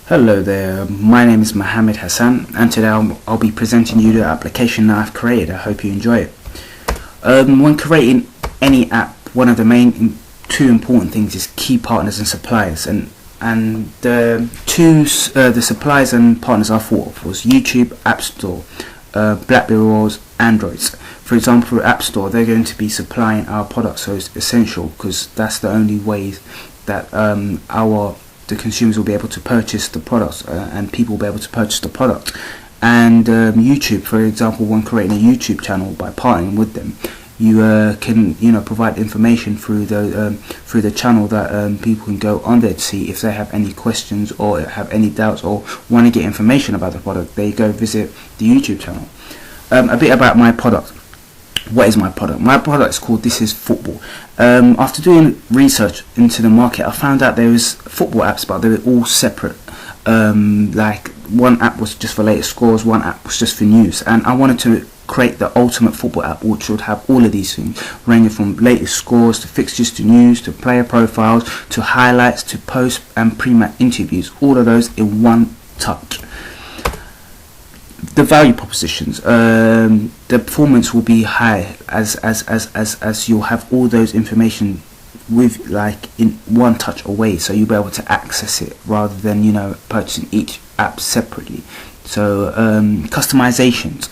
Hello there, my name is Mohammed Hassan, and today I'll be presenting you the application that I've created. I hope you enjoy it. When creating any app, one of the main two important things is key partners and suppliers, and the suppliers and partners I thought of was YouTube, App Store, BlackBerry or Androids. For example, for App Store, they're going to be supplying our products, so it's essential because that's the only way that the consumers will be able to purchase the products, and people will be able to purchase the product. And YouTube, for example, when creating a YouTube channel by partnering with them, you can provide information through the channel that people can go on there to see if they have any questions or have any doubts or want to get information about the product. They go visit the YouTube channel. A bit about my product. What is my product? My product is called This Is Football. After doing research into the market, I found out there was football apps, but they were all separate. Like one app was just for latest scores, one app was just for news, and I wanted to create the ultimate football app, which would have all of these things, ranging from latest scores to fixtures to news to player profiles to highlights to post and pre-match interviews. All of those in one touch. The value propositions, the performance will be high as you'll have all those information with in one touch away, so you'll be able to access it rather than purchasing each app separately. So customizations,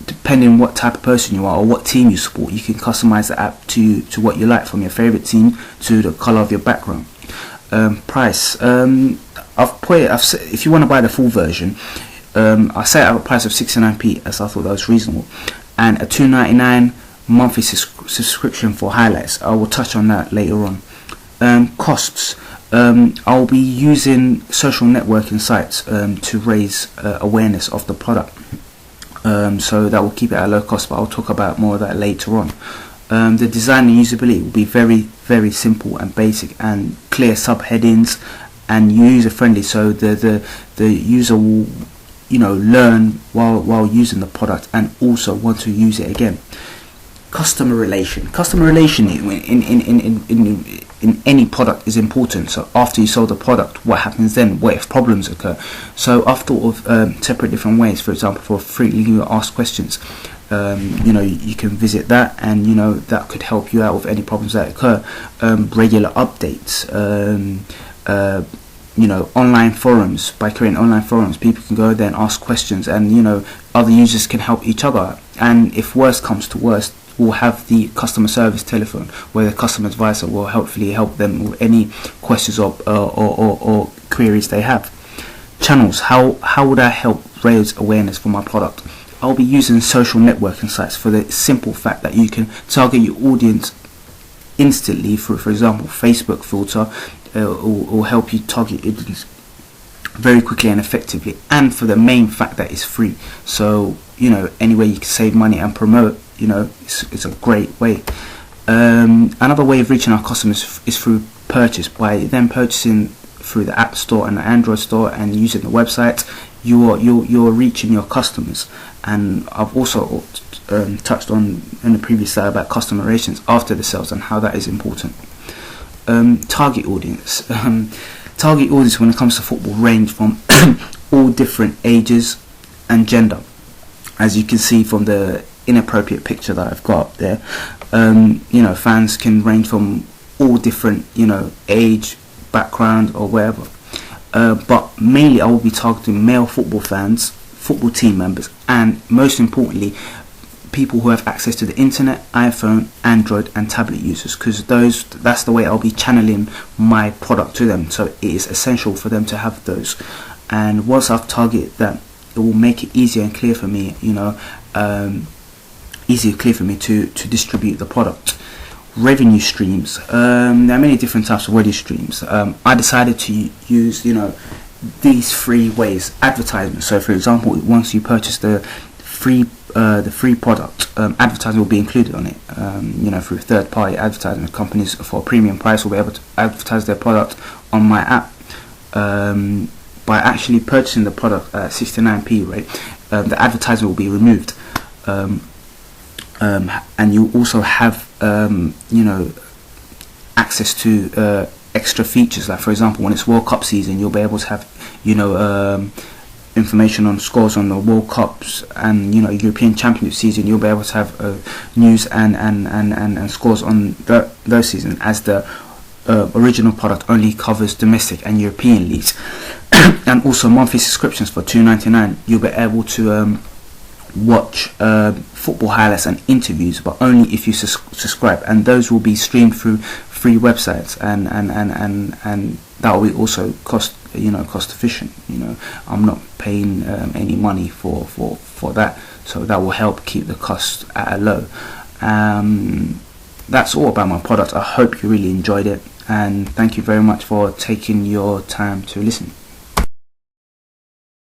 depending on what type of person you are or what team you support, you can customize the app to what you like, from your favorite team to the color of your background. Price, if you want to buy the full version, I set out a price of 69p as I thought that was reasonable, and a $2.99 monthly subscription for highlights. I will touch on that later on. Costs, I'll be using social networking sites to raise awareness of the product, so that will keep it at a low cost, but I'll talk about more of that later on. The design and usability will be very, very simple and basic, and clear subheadings and user friendly, so the user will learn while using the product and also want to use it again. Customer relation in any product is important. So after you sold the product, what happens then? What if problems occur? So I've thought of separate different ways. For example, for frequently asked questions, you can visit that, and that could help you out with any problems that occur. Regular updates, online forums. By creating online forums, people can go there and ask questions, and other users can help each other. And if worst comes to worst, we'll have the customer service telephone where the customer advisor will hopefully help them with any questions or queries they have. Channels, how would I help raise awareness for my product? I'll be using social networking sites for the simple fact that you can target your audience instantly. For example, Facebook filter will help you target it very quickly and effectively, and for the main fact that it's free. So any way you can save money and promote, it's a great way. Another way of reaching our customers is through purchase. By them purchasing through the App Store and the Android Store and using the website, you're reaching your customers. And I've also touched on in the previous slide about customer relations after the sales and how that is important. Target audience. Target audience when it comes to football range from all different ages and gender. As you can see from the inappropriate picture that I've got up there, fans can range from all different age, background or wherever. But mainly I will be targeting male football fans, football team members, and most importantly, people who have access to the internet, iPhone, Android and tablet users, because that's the way I'll be channeling my product to them. So it is essential for them to have those, and once I've targeted that, it will make it easier and clear for me to distribute the product. Revenue streams, there are many different types of revenue streams. I decided to use these three ways. Advertisement, so for example, once you purchase the free product, advertising will be included on it, through third-party advertising companies. For a premium price will be able to advertise their product on my app. By actually purchasing the product at 69p rate, the advertising will be removed, and you also have access to extra features. Like for example, when it's World Cup season, you'll be able to have, information on scores on the World Cups, and European Championship season. You'll be able to have news and scores on those seasons, as the original product only covers domestic and European leagues. And also monthly subscriptions for $2.99. You'll be able to watch football highlights and interviews, but only if you subscribe, and those will be streamed through free websites, and that will be also cost efficient. I'm not paying any money for that, so that will help keep the cost at a low. That's all about my product. I hope you really enjoyed it, and thank you very much for taking your time to listen.